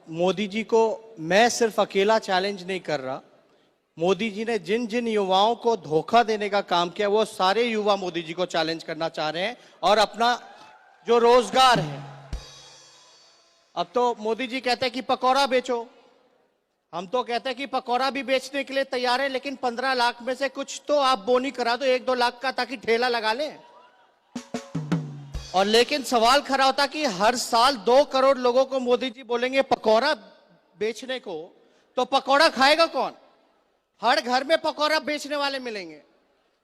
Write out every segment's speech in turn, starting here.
मोदी जी को मैं सिर्फ अकेला चैलेंज नहीं कर रहा। मोदी जी ने जिन जिन युवाओं को धोखा देने का काम किया वो सारे युवा मोदी जी को चैलेंज करना चाह रहे हैं और अपना जो रोजगार है। अब तो मोदी जी कहते हैं कि पकौड़ा बेचो, हम तो कहते हैं कि पकौड़ा भी बेचने के लिए तैयार है, लेकिन 15 लाख में से कुछ तो आप बोनी करा दो 1-2 लाख का, ताकि ठेला लगा लें। और लेकिन सवाल खड़ा होता कि हर साल 2 करोड़ लोगों को मोदी जी बोलेंगे पकौड़ा बेचने को, तो पकौड़ा खाएगा कौन? हर घर में पकौड़ा बेचने वाले मिलेंगे।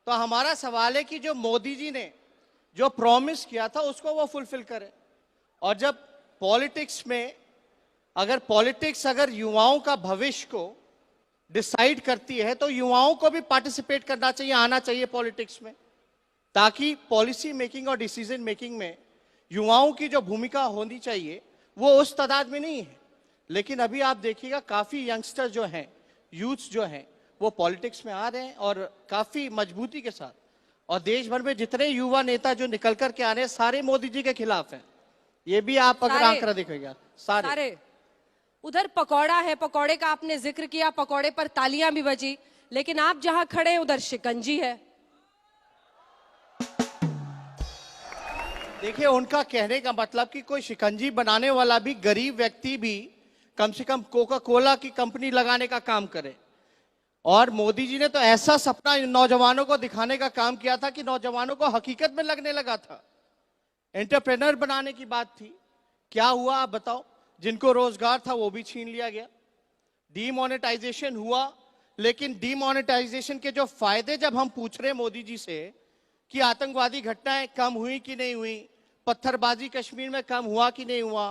तो हमारा सवाल है कि जो मोदी जी ने जो प्रॉमिस किया था उसको वो फुलफिल करे। और जब पॉलिटिक्स में अगर युवाओं का भविष्य को डिसाइड करती है तो युवाओं को भी पार्टिसिपेट करना चाहिए, आना चाहिए पॉलिटिक्स में, ताकि पॉलिसी मेकिंग और डिसीजन मेकिंग में युवाओं की जो भूमिका होनी चाहिए वो उस तादाद में नहीं है। लेकिन अभी आप देखिएगा काफी यंगस्टर जो हैं, यूथ्स जो हैं, वो पॉलिटिक्स में आ रहे हैं और काफी मजबूती के साथ। और देश भर में जितने युवा नेता जो निकल कर के आ रहे हैं सारे मोदी जी के खिलाफ हैं। ये भी आप अगर आंकड़ा देखेगा सारे। उधर पकौड़ा है, पकौड़े का आपने जिक्र किया, पकौड़े पर तालियां भी बजी, लेकिन आप जहां खड़े हैं उधर शिकंजी है। देखिए, उनका कहने का मतलब कि कोई शिकंजी बनाने वाला भी गरीब व्यक्ति भी कम से कम कोका कोला की कंपनी लगाने का काम करे। और मोदी जी ने तो ऐसा सपना नौजवानों को दिखाने का काम किया था कि नौजवानों को हकीकत में लगने लगा था। एंटरप्रेन्योर बनाने की बात थी, क्या हुआ आप बताओ? जिनको रोजगार था वो भी छीन लिया गया। डीमोनेटाइजेशन हुआ, लेकिन डीमोनेटाइजेशन के जो फायदे जब हम पूछ रहे मोदी जी से कि आतंकवादी घटनाएं कम हुई कि नहीं हुई, पत्थरबाजी कश्मीर में कम हुआ कि नहीं हुआ,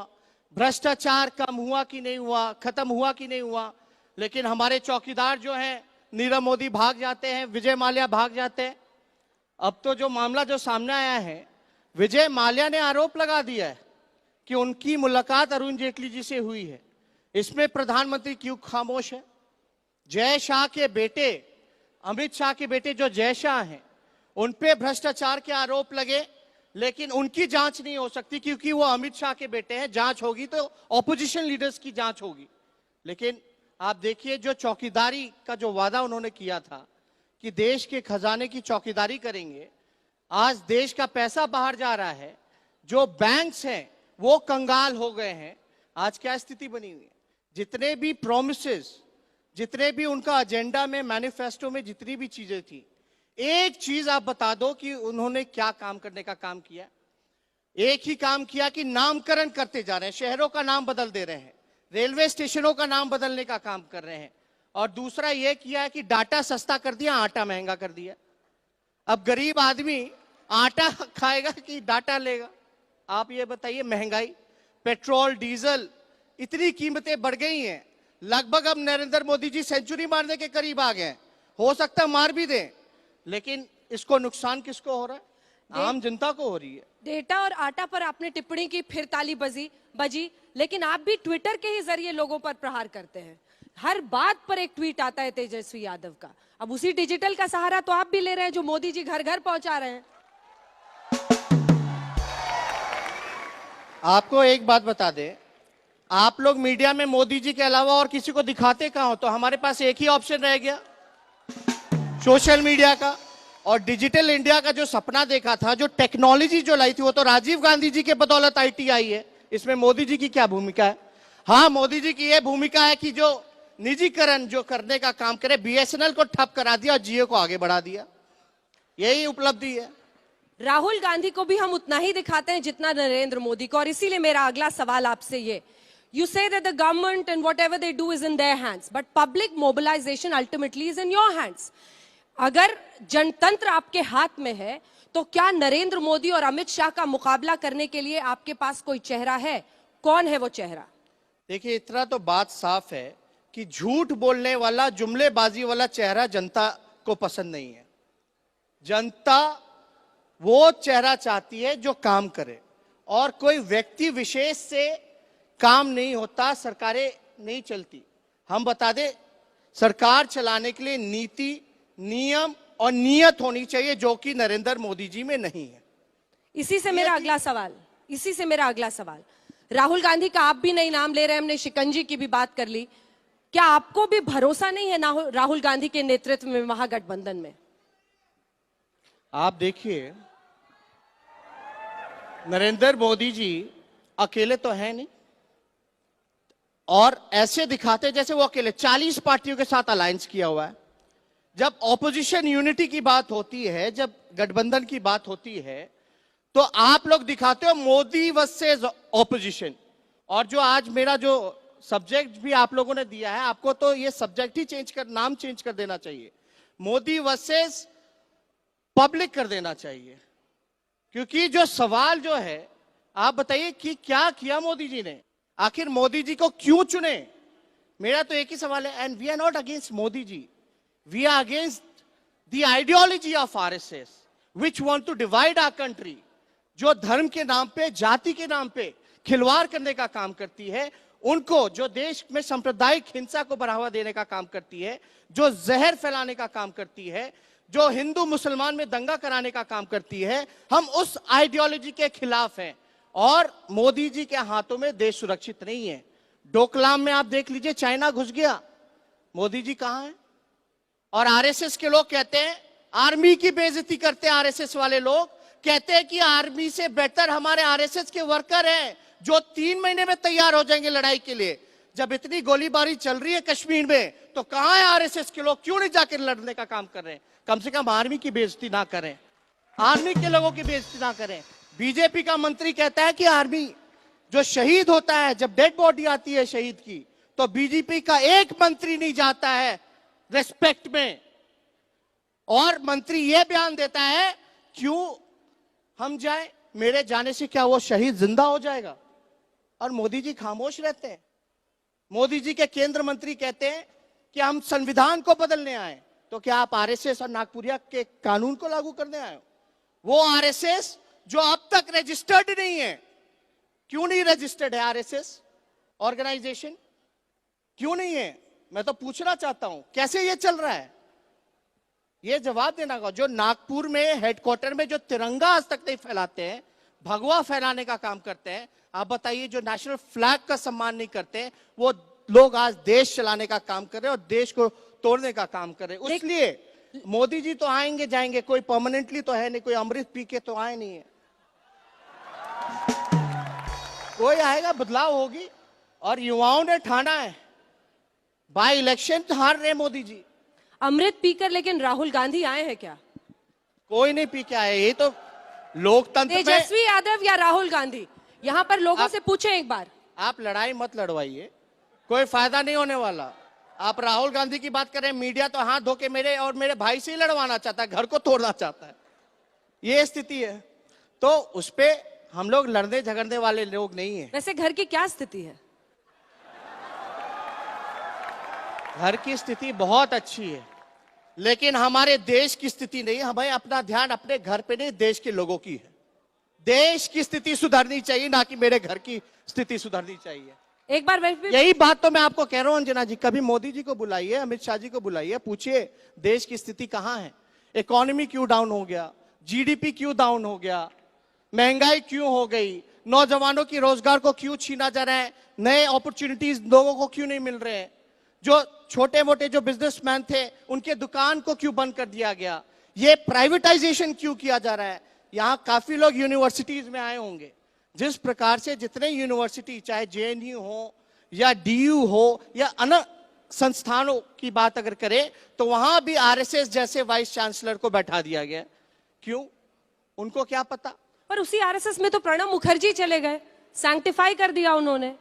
भ्रष्टाचार कम हुआ कि नहीं हुआ, खत्म हुआ कि नहीं हुआ, लेकिन हमारे चौकीदार जो हैं नीरव मोदी भाग जाते हैं, विजय माल्या भाग जाते हैं। अब तो जो मामला जो सामने आया है, विजय माल्या ने आरोप लगा दिया है कि उनकी मुलाकात अरुण जेटली जी से हुई है। इसमें प्रधानमंत्री क्यों खामोश है? जय शाह के बेटे, अमित शाह के बेटे जो जय शाह हैं, उन पे भ्रष्टाचार के आरोप लगे, लेकिन उनकी जांच नहीं हो सकती क्योंकि वो अमित शाह के बेटे हैं। जांच होगी तो ऑपोजिशन लीडर्स की जांच होगी। लेकिन आप देखिए, जो चौकीदारी का जो वादा उन्होंने किया था कि देश के खजाने की चौकीदारी करेंगे, आज देश का पैसा बाहर जा रहा है। जो बैंक्स हैं वो कंगाल हो गए हैं। आज क्या स्थिति बनी हुई है? जितने भी प्रोमिसेस, जितने भी उनका एजेंडा में, मैनिफेस्टो में जितनी भी चीजें थी, एक चीज आप बता दो कि उन्होंने क्या काम करने का काम किया? एक ही काम किया कि नामकरण करते जा रहे हैं, शहरों का नाम बदल दे रहे हैं, रेलवे स्टेशनों का नाम बदलने का काम कर रहे हैं। और दूसरा यह किया है कि डाटा सस्ता कर दिया, आटा महंगा कर दिया। अब गरीब आदमी आटा खाएगा कि डाटा लेगा? आप ये बताइए। महंगाई, पेट्रोल, डीजल, इतनी कीमतें बढ़ गई हैं। लगभग अब नरेंद्र मोदी जी सेंचुरी मारने के करीब आ गए। हो सकता है मार भी दें, लेकिन इसको नुकसान किसको हो रहा है? आम जनता को हो रही है। डेटा और आटा पर आपने टिप्पणी की, फिर ताली बजी, लेकिन आप भी ट्विटर के ही जरिए लोगों पर प्रहार करते हैं। हर बात पर एक ट्वीट आता है तेजस्वी यादव का। अब उसी डिजिटल का सहारा तो आप भी ले रहे हैं जो मोदी जी घर घर पहुंचा रहे हैं। आपको एक बात बता दें, आप लोग मीडिया में मोदी जी के अलावा और किसी को दिखाते कहां हो? तो हमारे पास एक ही ऑप्शन रह गया, सोशल मीडिया का। और डिजिटल इंडिया का जो सपना देखा था, जो टेक्नोलॉजी जो लाई थी, वो तो राजीव गांधी जी के बदौलत आईटी आई है। इसमें मोदी जी की क्या भूमिका है? हाँ, मोदी जी की यह भूमिका है कि जो निजीकरण जो करने का काम करे, बीएसएनएल को ठप करा दिया और जियो को आगे बढ़ा दिया। यही उपलब्धि है। राहुल गांधी को भी हम उतना ही दिखाते हैं जितना नरेंद्र मोदी को। और इसीलिए मेरा अगला सवाल आपसे ये, you say that the government and whatever they do is in their hands, but public mobilization ultimately is in your hands. अगर जनतंत्र आपके हाथ में है तो क्या नरेंद्र मोदी और अमित शाह का मुकाबला करने के लिए आपके पास कोई चेहरा है? कौन है वो चेहरा? देखिए, इतना तो बात साफ है कि झूठ बोलने वाला, जुमलेबाजी वाला चेहरा जनता को पसंद नहीं है। जनता वो चेहरा चाहती है जो काम करे, और कोई व्यक्ति विशेष से काम नहीं होता, सरकारें नहीं चलती। हम बता दें, सरकार चलाने के लिए नीति, नियम और नियत होनी चाहिए, जो कि नरेंद्र मोदी जी में नहीं है। इसी से मेरा अगला सवाल, राहुल गांधी का आप भी नहीं नाम ले रहे, हमने शिकंजी की भी बात कर ली। क्या आपको भी भरोसा नहीं है राहुल गांधी के नेतृत्व में महागठबंधन में? आप देखिए, नरेंद्र मोदी जी अकेले तो है नहीं, और ऐसे दिखाते जैसे वो अकेले 40 पार्टियों के साथ अलायंस किया हुआ है। जब ऑपोजिशन यूनिटी की बात होती है, जब गठबंधन की बात होती है, तो आप लोग दिखाते हो मोदी वर्सेस ऑपोजिशन। और जो आज मेरा जो सब्जेक्ट भी आप लोगों ने दिया है, आपको तो ये सब्जेक्ट ही नाम चेंज कर देना चाहिए, मोदी वर्सेस पब्लिक कर देना चाहिए। क्योंकि जो सवाल जो है, आप बताइए कि क्या किया मोदी जी ने, आखिर मोदी जी को क्यों चुने? मेरा तो एक ही सवाल है। And we are not against Modi ji, we are against the ideology of RSS which want to divide our country, जो धर्म के नाम पे, जाति के नाम पे खिलवाड़ करने का काम करती है, उनको जो देश में सांप्रदायिक हिंसा को बढ़ावा देने का काम करती है, जो जहर फैलाने का काम करती है, जो हिंदू मुसलमान में दंगा कराने का काम करती है। हम उस आइडियोलॉजी के खिलाफ हैं, और मोदी जी के हाथों में देश सुरक्षित नहीं है। डोकलाम में आप देख लीजिए, चाइना घुस गया, मोदी जी कहां हैं? और आरएसएस के लोग कहते हैं, आर्मी की बेइज्जती करते हैं आरएसएस वाले लोग, कहते हैं कि आर्मी से बेहतर हमारे आरएसएस के वर्कर हैं, जो 3 महीने में तैयार हो जाएंगे लड़ाई के लिए। जब इतनी गोलीबारी चल रही है कश्मीर में, तो कहां है आरएसएस के लोग? क्यों नहीं जाकर लड़ने का काम कर रहे हैं? कम से कम आर्मी की बेइज्जती ना करें, आर्मी के लोगों की बेइज्जती ना करें। बीजेपी का मंत्री कहता है कि आर्मी जो शहीद होता है, जब डेड बॉडी आती है शहीद की, तो बीजेपी का एक मंत्री नहीं जाता है रेस्पेक्ट में, और मंत्री यह बयान देता है, क्यों हम जाए, मेरे जाने से क्या वो शहीद जिंदा हो जाएगा? और मोदी जी खामोश रहते हैं। मोदी जी के केंद्र मंत्री कहते हैं कि हम संविधान को बदलने आए, तो क्या आप आरएसएस और नागपुरिया के कानून को लागू करने आए हो? वो आरएसएस जो अब तक रजिस्टर्ड नहीं है, क्यों नहीं रजिस्टर्ड है आरएसएस ऑर्गेनाइजेशन, क्यों नहीं है? मैं तो पूछना चाहता हूं, कैसे ये चल रहा है? ये जवाब देना होगा। जो नागपुर में हेडक्वार्टर में जो तिरंगा आज तक नहीं फैलाते हैं, भगवा फैलाने का काम करते हैं, आप बताइए, जो नेशनल फ्लैग का सम्मान नहीं करते, वो लोग आज देश चलाने का काम कर रहे हैं और देश को तोड़ने का काम कर रहे हैं। इसलिए मोदी जी तो आएंगे जाएंगे, कोई परमानेंटली तो है नहीं, कोई अमृत पी के तो आए नहीं है, कोई आएगा, बदलाव होगी। और युवाओं ने ठाना है, बाय इलेक्शन हार रहे मोदी जी। अमृत पीकर लेकिन राहुल गांधी आए हैं क्या? कोई नहीं पी के आए, ये तो लोकतंत्र में। तेजस्वी यादव या राहुल गांधी? यहां पर लोगों से पूछें एक बार। आप लड़ाई मत लड़वाइए, कोई फायदा नहीं होने वाला। आप राहुल गांधी की बात करें, मीडिया तो हाथ धो के मेरे और मेरे भाई से ही लड़वाना चाहता है, घर को तोड़ना चाहता है, ये स्थिति है। तो उस पे हम लोग लड़ने झगड़ने वाले लोग नहीं है। वैसे घर की क्या स्थिति है? घर की स्थिति बहुत अच्छी है, लेकिन हमारे देश की स्थिति नहीं। हमें अपना ध्यान अपने घर पे नहीं, देश के लोगों की है। देश की स्थिति सुधरनी चाहिए, ना कि मेरे घर की स्थिति सुधरनी चाहिए। एक बार यही बात तो मैं आपको कह रहा हूं अंजना जी, कभी मोदी जी को बुलाइए, अमित शाह जी को बुलाइए, पूछिए देश की स्थिति कहां है, इकोनॉमी क्यों डाउन हो गया, जीडीपी क्यों डाउन हो गया, महंगाई क्यों हो गई, नौजवानों की रोजगार को क्यों छीना जा रहा है, नए अपॉर्चुनिटीज लोगों को क्यों नहीं मिल रहे हैं, जो छोटे मोटे जो बिजनेसमैन थे उनके दुकान को क्यों बंद कर दिया गया, ये प्राइवेटाइजेशन क्यों किया जा रहा है। यहां काफी लोग यूनिवर्सिटीज में आए होंगे, जिस प्रकार से जितने यूनिवर्सिटी, चाहे जेएनयू हो या डीयू हो या अन्य संस्थानों की बात अगर करें, तो वहां भी आरएसएस जैसे वाइस चांसलर को बैठा दिया गया। क्यों? उनको क्या पता? पर उसी आरएसएस में तो प्रणब मुखर्जी चले गए, सैंक्टिफाई कर दिया उन्होंने।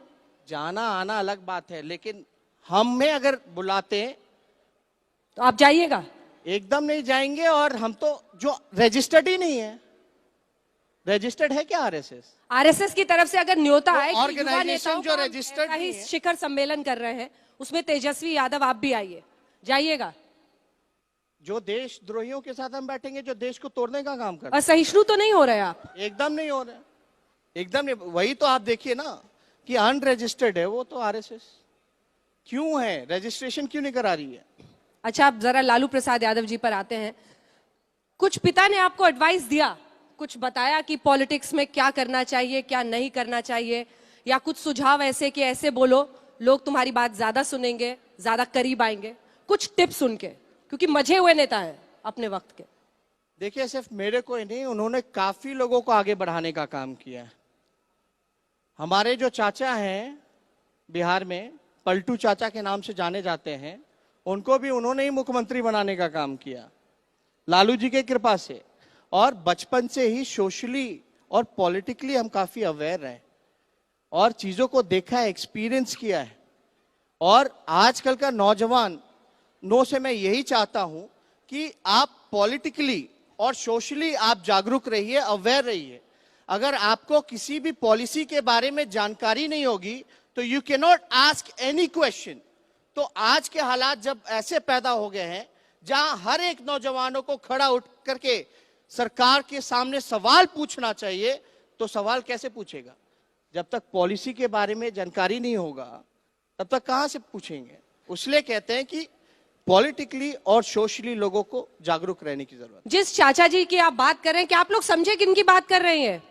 जाना आना अलग बात है, लेकिन हमें अगर बुलाते हैं तो आप जाइएगा? एकदम नहीं जाएंगे। और हम तो जो रजिस्टर्ड ही नहीं है, रजिस्टर्ड है क्या आरएसएस? आरएसएस की तरफ से अगर न्योता आए कि युवा ऑर्गेनाइजेशन नेताओं जो का रजिस्टर्ड ऐसा ही शिखर सम्मेलन कर रहे हैं, उसमें तेजस्वी यादव आप भी आइए, जाइएगा? जो देशद्रोहियों के साथ हम बैठेंगे, जो देश को तोड़ने का काम कर रहे असहिष्णु तो नहीं हो रहे आप? हैं, एकदम नहीं हो रहे, एकदम नहीं। वही तो आप देखिए ना कि अनरजिस्टर्ड है वो तो आरएसएस, क्यों है, रजिस्ट्रेशन क्यों नहीं करा रही है? अच्छा, आप जरा लालू प्रसाद यादव जी पर आते हैं। कुछ पिता ने आपको एडवाइस दिया, कुछ बताया कि पॉलिटिक्स में क्या करना चाहिए, क्या नहीं करना चाहिए, या कुछ सुझाव ऐसे कि ऐसे बोलो, लोग तुम्हारी बात ज्यादा सुनेंगे, ज्यादा करीब आएंगे? कुछ टिप्स उनके, क्योंकि मजे हुए नेता है अपने वक्त के। देखिए, सिर्फ मेरे को ही नहीं, उन्होंने काफी लोगों को आगे बढ़ाने का काम किया है। हमारे जो चाचा हैं बिहार में, पलटू चाचा के नाम से जाने जाते हैं, उनको भी उन्होंने ही मुख्यमंत्री बनाने का काम किया लालू जी की कृपा से। और बचपन से ही सोशली और पॉलिटिकली हम काफी अवेयर रहे और चीजों को देखा है, एक्सपीरियंस किया है। और आजकल का नौजवान नो से मैं यही चाहता हूं कि आप पॉलिटिकली और सोशली आप जागरूक रहिए, अवेयर रहिए। अगर आपको किसी भी पॉलिसी के बारे में जानकारी नहीं होगी तो you can not ask any question. तो आज के हालात जब ऐसे पैदा हो गए हैं जहां हर एक नौजवानों को खड़ा उठ करके सरकार के सामने सवाल पूछना चाहिए, तो सवाल कैसे पूछेगा? जब तक पॉलिसी के बारे में जानकारी नहीं होगा तब तक कहां से पूछेंगे? इसलिए कहते हैं कि पॉलिटिकली और सोशली लोगों को जागरूक रहने की जरूरत है। जिस चाचा जी की आप बात कर रहे हैं, क्या आप लोग समझे किनकी बात कर रहे हैं?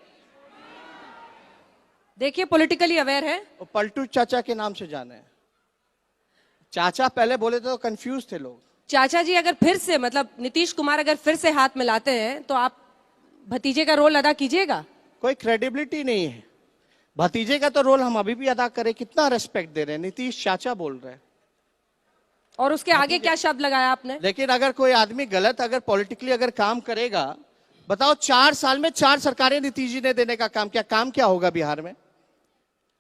देखिए, पॉलिटिकली अवेयर है। और पलटू चाचा के नाम से जाने हैं। चाचा पहले बोले तो कंफ्यूज थे लोग। चाचा जी अगर फिर से, मतलब नीतीश कुमार अगर फिर से हाथ मिलाते हैं तो आप भतीजे का रोल अदा कीजिएगा? कोई क्रेडिबिलिटी नहीं है। भतीजे का तो रोल हम अभी भी अदा करें, कितना रेस्पेक्ट दे रहे हैं। नीतीश चाचा बोल रहे हैं और उसके आगे क्या शब्द लगाया आपने? लेकिन अगर कोई आदमी गलत अगर पॉलिटिकली अगर काम करेगा, बताओ 4 साल में 4 सरकारें नीतीश जी ने देने का काम किया। काम क्या होगा बिहार में?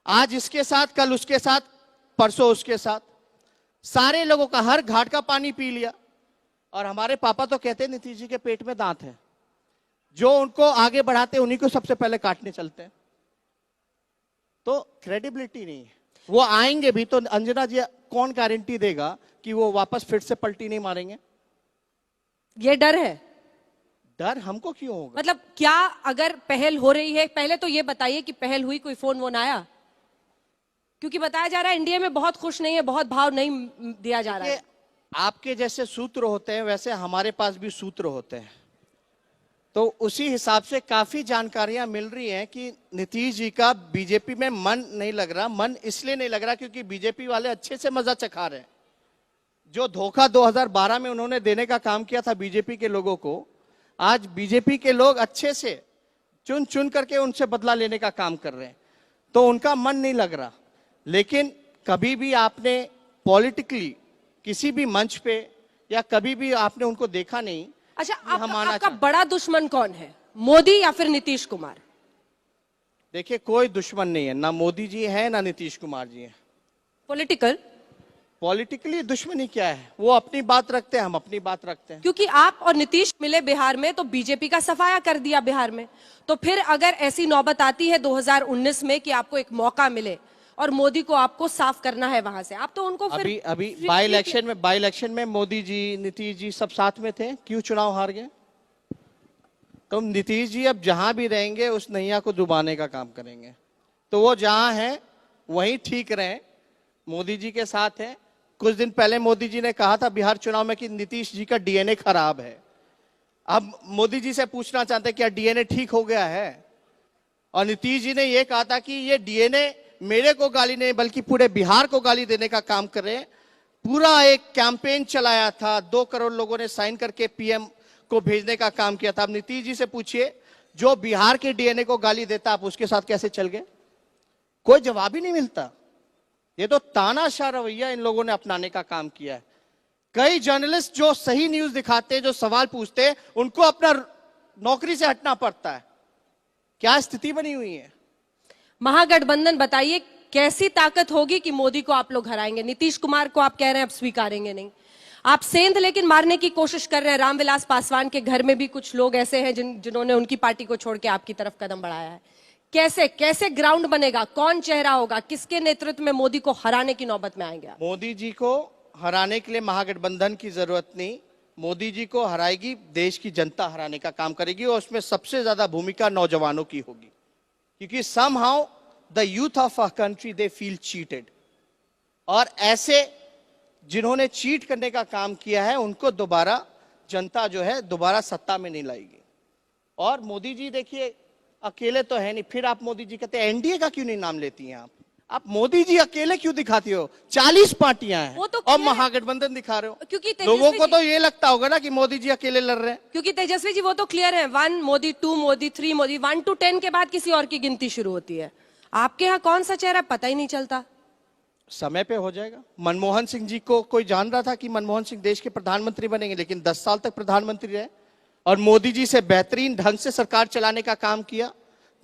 आज इसके साथ, कल उसके साथ, परसों उसके साथ, सारे लोगों का हर घाट का पानी पी लिया। और हमारे पापा तो कहते हैं नीतीश जी के पेट में दांत है, जो उनको आगे बढ़ाते उन्हीं को सबसे पहले काटने चलते हैं। तो क्रेडिबिलिटी नहीं है। वो आएंगे भी तो अंजना जी कौन गारंटी देगा कि वो वापस फिर से पलटी नहीं मारेंगे? ये डर है। डर हमको क्यों होगा? मतलब क्या अगर पहल हो रही है, पहले तो ये बताइए कि पहल हुई, कोई फोन वोन आया? क्योंकि बताया जा रहा है इंडिया में बहुत खुश नहीं है, बहुत भाव नहीं दिया जा रहा है। आपके जैसे सूत्र होते हैं वैसे हमारे पास भी सूत्र होते हैं। तो उसी हिसाब से काफी जानकारियां मिल रही हैं कि नीतीश जी का बीजेपी में मन नहीं लग रहा। मन इसलिए नहीं लग रहा क्योंकि बीजेपी वाले अच्छे से मजा चखा रहे हैं। जो धोखा 2012 में उन्होंने देने का काम किया था बीजेपी के लोगों को, आज बीजेपी के लोग अच्छे से चुन चुन करके उनसे बदला लेने का काम कर रहे हैं। तो उनका मन नहीं लग रहा। लेकिन कभी भी आपने पॉलिटिकली किसी भी मंच पे या कभी भी आपने उनको देखा नहीं। अच्छा, आपका बड़ा दुश्मन कौन है, मोदी या फिर नीतीश कुमार? देखिए, कोई दुश्मन नहीं है, ना मोदी जी है ना नीतीश कुमार जी है। पॉलिटिकली दुश्मनी क्या है? वो अपनी बात रखते हैं, हम अपनी बात रखते हैं। क्योंकि आप और नीतीश मिले बिहार में तो बीजेपी का सफाया कर दिया बिहार में। तो फिर अगर ऐसी नौबत आती है 2019 में कि आपको एक मौका मिले और मोदी को आपको साफ करना है वहां से, आप तो उनको फिर अभी बाई इलेक्शन में मोदी जी नीतीश जी सब साथ में थे, क्यों चुनाव हार गए? तो नीतीश जी अब जहां भी रहेंगे उस नैया को डुबाने का काम करेंगे। तो वो जहां है वहीं ठीक रहे, मोदी जी के साथ है। कुछ दिन पहले मोदी जी ने कहा था बिहार चुनाव में कि नीतीश जी का डीएनए खराब है। अब मोदी जी से पूछना चाहते हैं क्या डीएनए ठीक हो गया है? और नीतीश जी ने यह कहा था कि ये डीएनए मेरे को गाली नहीं बल्कि पूरे बिहार को गाली देने का काम कर रहे हैं। पूरा एक कैंपेन चलाया था, 2 करोड़ लोगों ने साइन करके पीएम को भेजने का काम किया था। अब नीतीश जी से पूछिए, जो बिहार के डीएनए को गाली देता आप उसके साथ कैसे चल गए? कोई जवाब ही नहीं मिलता। ये तो तानाशाह रवैया इन लोगों ने अपनाने का काम किया है। कई जर्नलिस्ट जो सही न्यूज दिखाते हैं, जो सवाल पूछते हैं, उनको अपना नौकरी से हटना पड़ता है। क्या स्थिति बनी हुई है? महागठबंधन बताइए कैसी ताकत होगी कि मोदी को आप लोग हराएंगे? नीतीश कुमार को आप कह रहे हैं अब स्वीकारेंगे नहीं। आप सेंध लेकिन मारने की कोशिश कर रहे हैं। रामविलास पासवान के घर में भी कुछ लोग ऐसे हैं जिन्होंने उनकी पार्टी को छोड़ के आपकी तरफ कदम बढ़ाया है। कैसे कैसे ग्राउंड बनेगा? कौन चेहरा होगा? किसके नेतृत्व में मोदी को हराने की नौबत में आएंगे? मोदी जी को हराने के लिए महागठबंधन की जरूरत नहीं। मोदी जी को हराएगी देश की जनता, हराने का काम करेगी। और उसमें सबसे ज्यादा भूमिका नौजवानों की होगी, क्योंकि somehow the youth of our country they feel cheated। और ऐसे जिन्होंने चीट करने का काम किया है उनको दोबारा जनता जो है दोबारा सत्ता में नहीं लाएगी। और मोदी जी देखिए अकेले तो है नहीं, फिर आप मोदी जी कहते हैं एनडीए का क्यों नहीं नाम लेती हैं आप मोदी जी अकेले क्यों दिखाती हो? 40 पार्टियां हैं वो तो और clear है। महागठबंधन दिखा रहे हो। क्योंकि लोगों तेजस्वी को जी- तो ये लगता होगा ना कि मोदी जी अकेले लड़ रहे हैं। क्योंकि तेजस्वी जी वो तो क्लियर है, 1 मोदी, 2 मोदी, 3 मोदी, 1 to 10 के बाद किसी और की गिनती शुरू होती है। आपके यहाँ कौन सा चेहरा पता ही नहीं चलता। समय पे हो जाएगा। मनमोहन सिंह जी को कोई जान रहा था कि मनमोहन सिंह देश के प्रधानमंत्री बनेंगे, लेकिन 10 साल तक प्रधानमंत्री रहे और मोदी जी से बेहतरीन ढंग से सरकार चलाने का काम किया,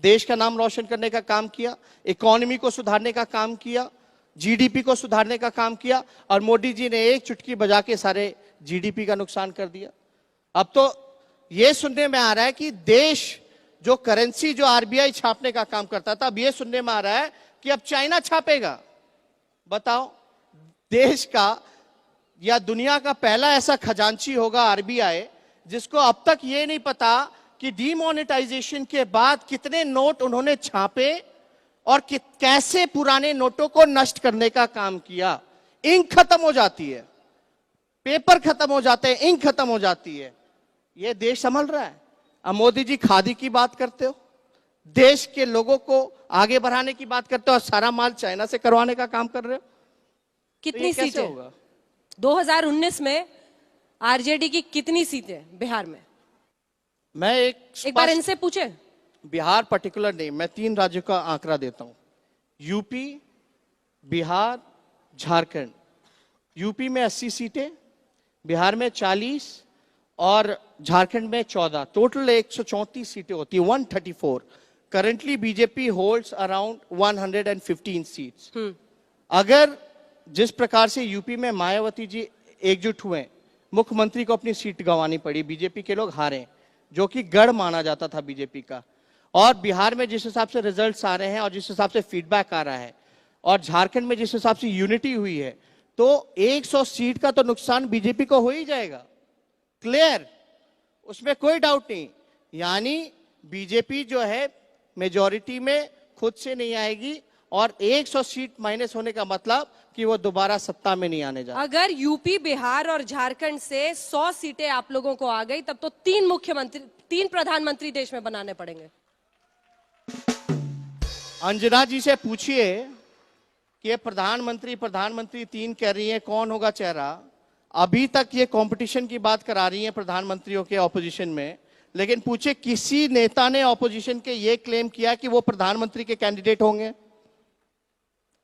देश का नाम रोशन करने का काम किया, इकोनॉमी को सुधारने का काम किया, जीडीपी को सुधारने का काम किया, और मोदी जी ने एक चुटकी बजा के सारे जीडीपी का नुकसान कर दिया। अब तो यह सुनने में आ रहा है कि देश जो करेंसी जो आरबीआई छापने का काम करता था, अब यह सुनने में आ रहा है कि अब चाइना छापेगा। बताओ, देश का या दुनिया का पहला ऐसा खजांची होगा आरबीआई जिसको अब तक ये नहीं पता कि डीमोनेटाइजेशन के बाद कितने नोट उन्होंने छापे और कैसे पुराने नोटों को नष्ट करने का काम किया। इंक खत्म हो जाती है, पेपर खत्म हो जाते हैं, इंक खत्म हो जाती है। ये देश संभल रहा है। अब मोदी जी खादी की बात करते हो, देश के लोगों को आगे बढ़ाने की बात करते हो और सारा माल चाइना से करवाने का काम कर रहे हो। कितनी तो ये कैसे सीटें होगा? 2019 में आरजेडी की कितनी सीटें बिहार में? मैं एक बार स्पष्ट- इनसे पूछे। बिहार पर्टिकुलर नहीं, मैं 3 राज्यों का आंकड़ा देता हूं, यूपी, बिहार, झारखंड। यूपी में 80 सीटें, बिहार में 40 और झारखंड में 14, टोटल 134 सीटें होती है, 134। Currently BJP holds around 115 seats. अगर जिस प्रकार से यूपी में मायावती जी एकजुट हुए, मुख्यमंत्री को अपनी सीट गंवानी पड़ी, बीजेपी के लोग हारे, जो कि गढ़ माना जाता था बीजेपी का, और बिहार में जिस हिसाब से रिजल्ट्स आ रहे हैं और जिस हिसाब से फीडबैक आ रहा है, और झारखंड में जिस हिसाब से यूनिटी हुई है, तो 100 सीट का तो नुकसान बीजेपी को हो ही जाएगा, क्लियर, उसमें कोई डाउट नहीं। यानी बीजेपी जो है मेजॉरिटी में खुद से नहीं आएगी और 100 सीट माइनस होने का मतलब कि वो दोबारा सत्ता में नहीं आने जा रहा। अगर यूपी, बिहार और झारखंड से 100 सीटें आप लोगों को आ गई, तब तो 3 प्रधानमंत्री देश में बनाने पड़ेंगे। अंजना जी से पूछिए कि ये प्रधानमंत्री 3 कह रही है, कौन होगा चेहरा। अभी तक ये कंपटीशन की बात करा रही है प्रधानमंत्रियों के ऑपोजिशन में, लेकिन पूछे किसी नेता ने ऑपोजिशन के ये क्लेम किया कि वो प्रधानमंत्री के कैंडिडेट होंगे?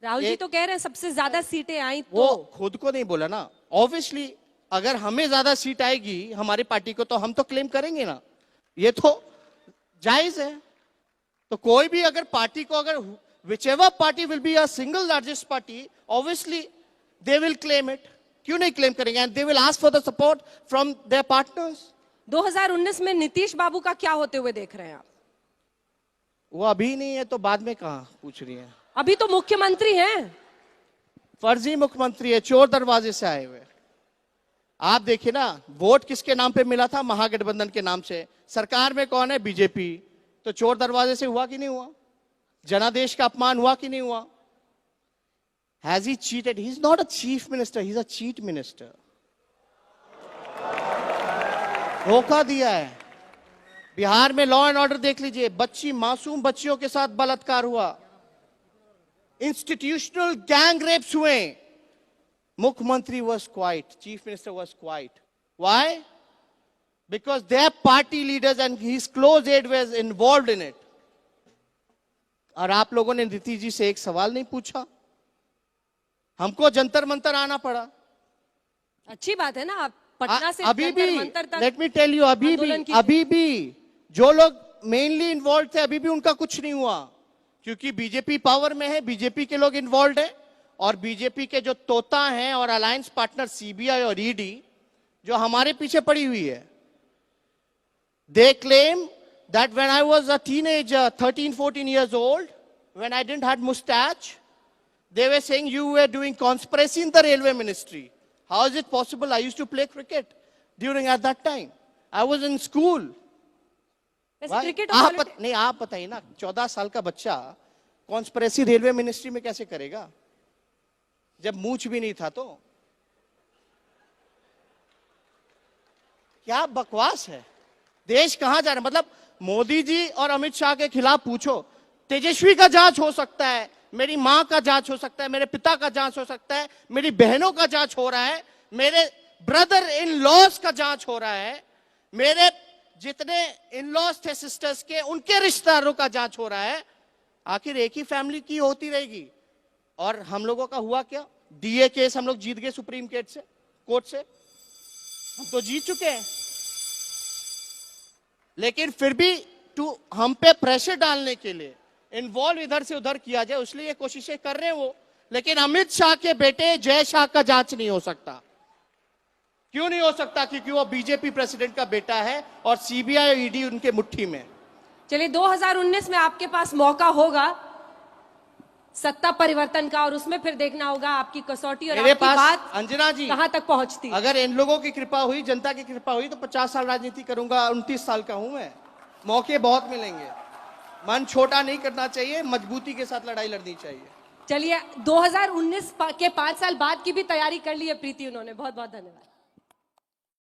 राहुल जी तो कह रहे हैं सबसे ज्यादा सीटें आई वो तो। खुद को नहीं बोला ना। ऑब्वियसली अगर हमें ज्यादा सीट आएगी हमारी पार्टी को, तो हम तो क्लेम करेंगे ना, ये तो जायज है। तो कोई भी अगर पार्टी को, अगर whichever party will be a single largest party, obviously they will claim it. क्यों नहीं क्लेम करेंगे? and they will ask for the support from their partners. 2019 में नीतीश बाबू का क्या होते हुए देख रहे हैं आप? वो अभी नहीं है तो बाद में कहां पूछ रही है? अभी तो मुख्यमंत्री हैं। फर्जी मुख्यमंत्री है, चोर दरवाजे से आए हुए। आप देखिए ना, वोट किसके नाम पे मिला था? महागठबंधन के नाम से। सरकार में कौन है? बीजेपी। तो चोर दरवाजे से हुआ कि नहीं हुआ? जनादेश का अपमान हुआ कि नहीं हुआ? Has he cheated? He's not a chief minister, he's a cheat minister. धोखा दिया है। बिहार में लॉ एंड ऑर्डर देख लीजिए, मासूम बच्चियों के साथ बलात्कार हुआ, इंस्टीट्यूशनल गैंग रेप्स हुए, मुख्यमंत्री was quiet, chief minister was quiet. Why? Because their party leaders and his close aide was involved in it. और आप लोगों ने नीतीश जी से एक सवाल नहीं पूछा, हमको जंतर मंतर आना पड़ा। अच्छी बात है ना, आप पटना से अभी भी, जंतर मंतर तक लेट मी टेल यू, अभी भी जो लोग मेनली इन्वॉल्व थे, अभी भी उनका कुछ नहीं हुआ, क्योंकि बीजेपी पावर में है, बीजेपी के लोग इन्वॉल्व है, और बीजेपी के जो तोता हैं और अलायंस पार्टनर सीबीआई और ईडी जो हमारे पीछे पड़ी हुई है, they claim that when I was a teenager, 13-14 years old, when I didn't have mustache, they were saying you were doing conspiracy in the railway ministry. How is it possible? I used to play cricket during at that time. I was in school. वैसे cricket नहीं, आप बताइए ना, 14 साल का बच्चा conspiracy railway ministry में कैसे करेगा जब मूछ भी नहीं था? तो क्या बकवास है। देश कहां जा रहा है? मतलब मोदी जी और अमित शाह के खिलाफ पूछो। तेजस्वी का जांच हो सकता है, मेरी मां का जांच हो सकता है, मेरे पिता का जांच हो सकता है, मेरी बहनों का जांच हो रहा है, मेरे ब्रदर इन लॉज का जांच हो रहा है, मेरे जितने इन लॉज थे सिस्टर्स के, उनके रिश्तेदारों का जांच हो रहा है। आखिर एक ही फैमिली की होती रहेगी। और हम लोगों का हुआ क्या? डीए केस हम लोग जीत गए सुप्रीम कोर्ट से, हम तो जीत चुके हैं। लेकिन फिर भी हम पे प्रेशर डालने के लिए, इन्वॉल्व इधर से उधर किया जाए, इसलिए ये कोशिशें कर रहे हैं वो। लेकिन अमित शाह के बेटे जय शाह का जांच नहीं हो सकता। क्यों नहीं हो सकता? क्योंकि वो बीजेपी प्रेसिडेंट का बेटा है और सीबीआई और ईडी उनके मुट्ठी में। चलिए 2019 में आपके पास मौका होगा सत्ता परिवर्तन का, और उसमें फिर देखना होगा आपकी कसौटी और मेरे आपकी पास बात अंजना जी कहां तक पहुंचती है। अगर इन लोगों की कृपा हुई, जनता की कृपा हुई, तो 50 साल राजनीति करूंगा। 29 साल का हूं मैं, मौके बहुत मिलेंगे। मन छोटा नहीं करना चाहिए, मजबूती के साथ लड़ाई लड़नी चाहिए। चलिए 2019 के 5 साल बाद की भी तैयारी कर ली है प्रीति उन्होंने। बहुत बहुत धन्यवाद।